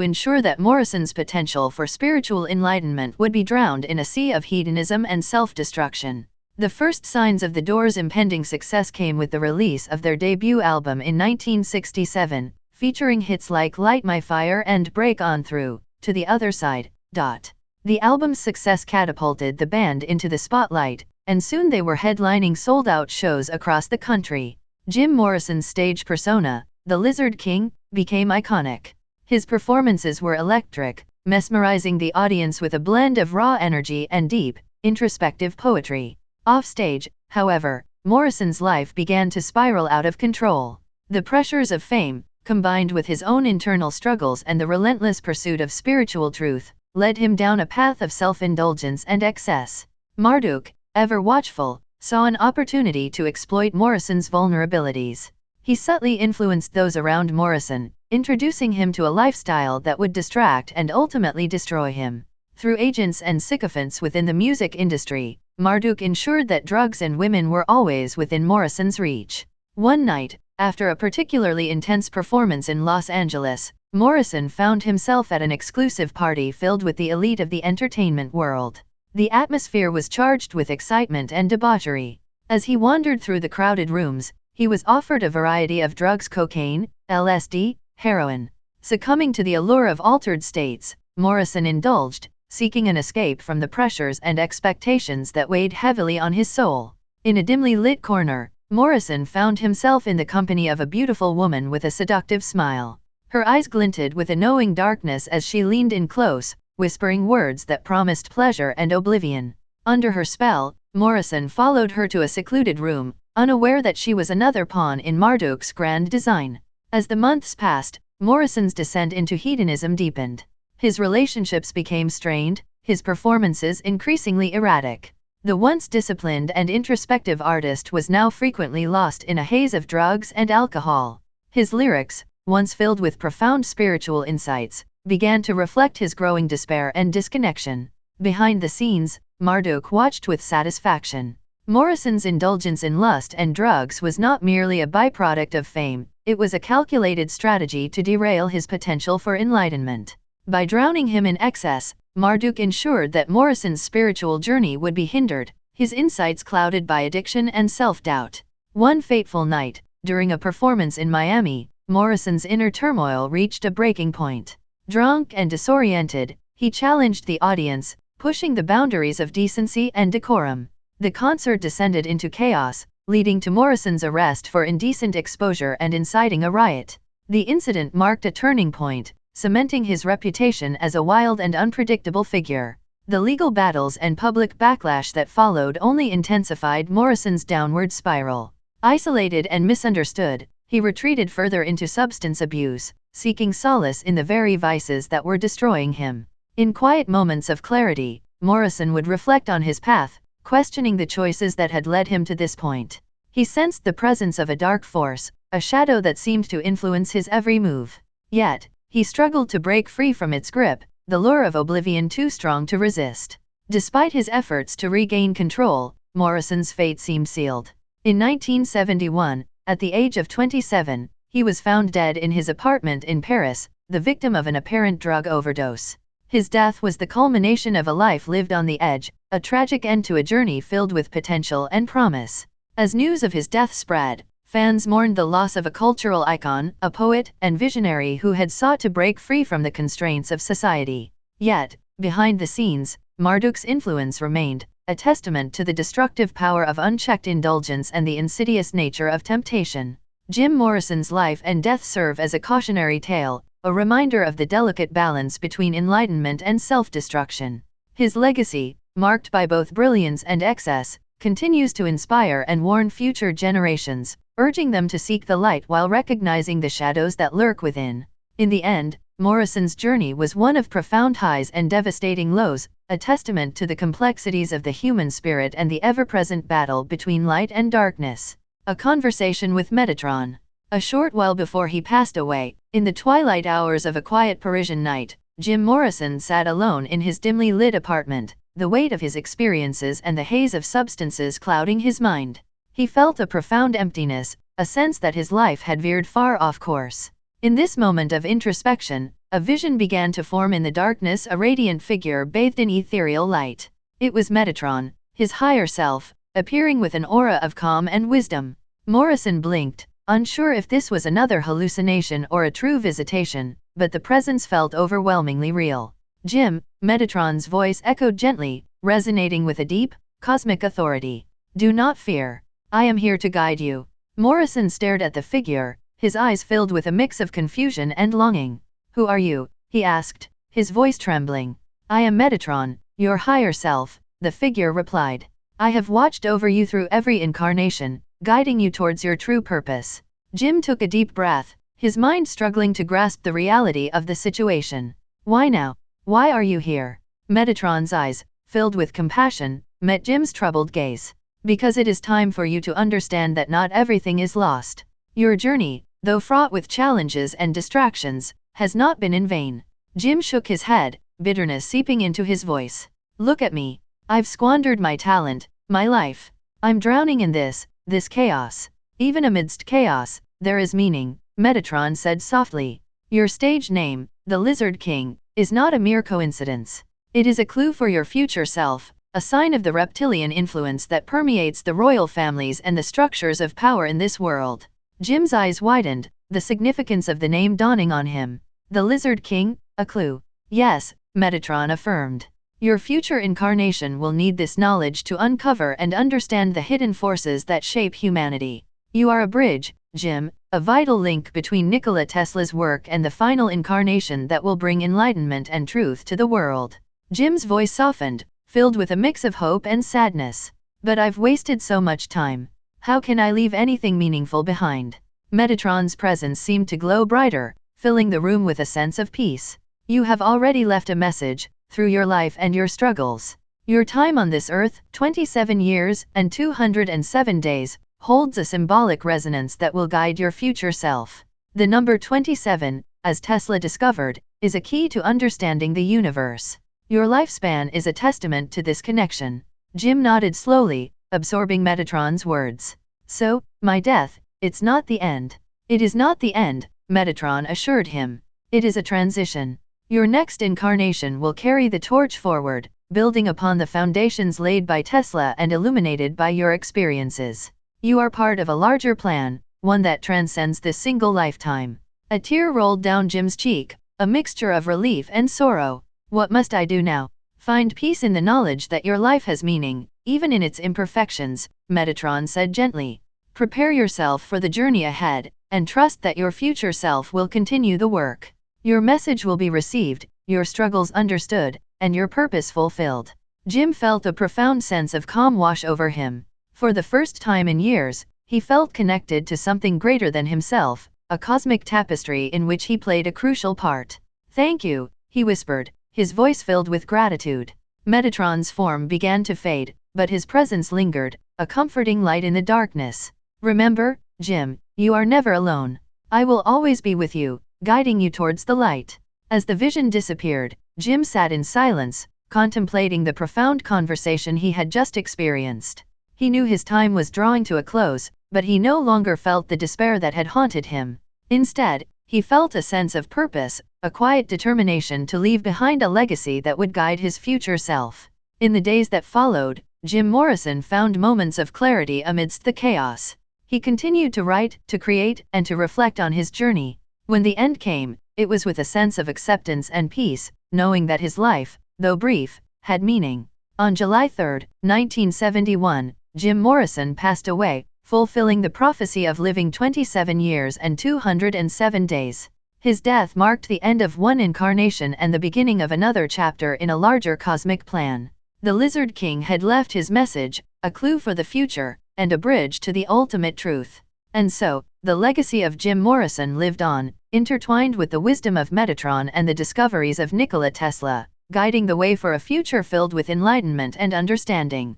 ensure that Morrison's potential for spiritual enlightenment would be drowned in a sea of hedonism and self-destruction. The first signs of The Doors' impending success came with the release of their debut album in 1967, featuring hits like Light My Fire and Break On Through, To the Other Side. The album's success catapulted the band into the spotlight, and soon they were headlining sold-out shows across the country. Jim Morrison's stage persona, the Lizard King, became iconic. His performances were electric, mesmerizing the audience with a blend of raw energy and deep, introspective poetry. Offstage, however, Morrison's life began to spiral out of control. The pressures of fame, combined with his own internal struggles and the relentless pursuit of spiritual truth, led him down a path of self-indulgence and excess. Marduk, ever watchful, saw an opportunity to exploit Morrison's vulnerabilities. He subtly influenced those around Morrison, introducing him to a lifestyle that would distract and ultimately destroy him. Through agents and sycophants within the music industry, Marduk ensured that drugs and women were always within Morrison's reach. One night, after a particularly intense performance in Los Angeles, Morrison found himself at an exclusive party filled with the elite of the entertainment world. The atmosphere was charged with excitement and debauchery. As he wandered through the crowded rooms, he was offered a variety of drugs: cocaine, LSD, heroin. Succumbing to the allure of altered states, Morrison indulged, seeking an escape from the pressures and expectations that weighed heavily on his soul. In a dimly lit corner, Morrison found himself in the company of a beautiful woman with a seductive smile. Her eyes glinted with a knowing darkness as she leaned in close, whispering words that promised pleasure and oblivion. Under her spell, Morrison followed her to a secluded room, unaware that she was another pawn in Marduk's grand design. As the months passed, Morrison's descent into hedonism deepened. His relationships became strained, his performances increasingly erratic. The once disciplined and introspective artist was now frequently lost in a haze of drugs and alcohol. His lyrics, once filled with profound spiritual insights, began to reflect his growing despair and disconnection. Behind the scenes, Marduk watched with satisfaction. Morrison's indulgence in lust and drugs was not merely a byproduct of fame, it was a calculated strategy to derail his potential for enlightenment. By drowning him in excess, Marduk ensured that Morrison's spiritual journey would be hindered, his insights clouded by addiction and self-doubt. One fateful night, during a performance in Miami, Morrison's inner turmoil reached a breaking point. Drunk and disoriented, he challenged the audience, pushing the boundaries of decency and decorum. The concert descended into chaos, leading to Morrison's arrest for indecent exposure and inciting a riot. The incident marked a turning point, cementing his reputation as a wild and unpredictable figure. The legal battles and public backlash that followed only intensified Morrison's downward spiral. Isolated and misunderstood, he retreated further into substance abuse, seeking solace in the very vices that were destroying him. In quiet moments of clarity, Morrison would reflect on his path, questioning the choices that had led him to this point. He sensed the presence of a dark force, a shadow that seemed to influence his every move. Yet, he struggled to break free from its grip, the lure of oblivion too strong to resist. Despite his efforts to regain control, Morrison's fate seemed sealed. In 1971, at the age of 27, he was found dead in his apartment in Paris, the victim of an apparent drug overdose. His death was the culmination of a life lived on the edge, a tragic end to a journey filled with potential and promise. As news of his death spread, fans mourned the loss of a cultural icon, a poet and visionary who had sought to break free from the constraints of society. Yet, behind the scenes, Marduk's influence remained, a testament to the destructive power of unchecked indulgence and the insidious nature of temptation. Jim Morrison's life and death serve as a cautionary tale, a reminder of the delicate balance between enlightenment and self-destruction. His legacy, marked by both brilliance and excess, continues to inspire and warn future generations, urging them to seek the light while recognizing the shadows that lurk within. In the end, Morrison's journey was one of profound highs and devastating lows, a testament to the complexities of the human spirit and the ever-present battle between light and darkness. A conversation with Metatron. A short while before he passed away, in the twilight hours of a quiet Parisian night, Jim Morrison sat alone in his dimly lit apartment, the weight of his experiences and the haze of substances clouding his mind. He felt a profound emptiness, a sense that his life had veered far off course. In this moment of introspection, a vision began to form in the darkness, a radiant figure bathed in ethereal light. It was Metatron, his higher self, appearing with an aura of calm and wisdom. Morrison blinked, unsure if this was another hallucination or a true visitation, but the presence felt overwhelmingly real. Jim, Metatron's voice echoed gently, resonating with a deep, cosmic authority. Do not fear. I am here to guide you. Morrison stared at the figure, his eyes filled with a mix of confusion and longing. Who are you? He asked, his voice trembling. I am Metatron, your higher self, the figure replied. I have watched over you through every incarnation, guiding you towards your true purpose. Jim took a deep breath, his mind struggling to grasp the reality of the situation. Why now? Why are you here? Metatron's eyes, filled with compassion, met Jim's troubled gaze. Because it is time for you to understand that not everything is lost. Your journey, though fraught with challenges and distractions, has not been in vain. Jim shook his head, bitterness seeping into his voice. Look at me. I've squandered my talent, my life. I'm drowning in this chaos. Even amidst chaos, there is meaning, Metatron said softly. Your stage name, the Lizard King, is not a mere coincidence. It is a clue for your future self, a sign of the reptilian influence that permeates the royal families and the structures of power in this world. Jim's eyes widened, the significance of the name dawning on him. The Lizard King, a clue. Yes, Metatron affirmed. Your future incarnation will need this knowledge to uncover and understand the hidden forces that shape humanity. You are a bridge, Jim, a vital link between Nikola Tesla's work and the final incarnation that will bring enlightenment and truth to the world. Jim's voice softened, filled with a mix of hope and sadness. But I've wasted so much time. How can I leave anything meaningful behind? Metatron's presence seemed to glow brighter, filling the room with a sense of peace. You have already left a message, through your life and your struggles. Your time on this earth, 27 years and 207 days, holds a symbolic resonance that will guide your future self. The number 27, as Tesla discovered, is a key to understanding the universe. Your lifespan is a testament to this connection. Jim nodded slowly, absorbing Metatron's words. So, my death, it's not the end. It is not the end, Metatron assured him. It is a transition. Your next incarnation will carry the torch forward, building upon the foundations laid by Tesla and illuminated by your experiences. You are part of a larger plan, one that transcends this single lifetime. A tear rolled down Jim's cheek, a mixture of relief and sorrow. What must I do now? Find peace in the knowledge that your life has meaning, even in its imperfections, Metatron said gently. Prepare yourself for the journey ahead, and trust that your future self will continue the work. Your message will be received, your struggles understood, and your purpose fulfilled. Jim felt a profound sense of calm wash over him. For the first time in years, he felt connected to something greater than himself, a cosmic tapestry in which he played a crucial part. Thank you, he whispered, his voice filled with gratitude. Metatron's form began to fade, but his presence lingered, a comforting light in the darkness. Remember, Jim, you are never alone. I will always be with you, guiding you towards the light. As the vision disappeared, Jim sat in silence, contemplating the profound conversation he had just experienced. He knew his time was drawing to a close, but he no longer felt the despair that had haunted him. Instead, he felt a sense of purpose, a quiet determination to leave behind a legacy that would guide his future self. In the days that followed, Jim Morrison found moments of clarity amidst the chaos. He continued to write, to create, and to reflect on his journey. When the end came, it was with a sense of acceptance and peace, knowing that his life, though brief, had meaning. On July 3, 1971, Jim Morrison passed away, fulfilling the prophecy of living 27 years and 207 days. His death marked the end of one incarnation and the beginning of another chapter in a larger cosmic plan. The Lizard King had left his message, a clue for the future, and a bridge to the ultimate truth. And so, the legacy of Jim Morrison lived on, intertwined with the wisdom of Metatron and the discoveries of Nikola Tesla, guiding the way for a future filled with enlightenment and understanding.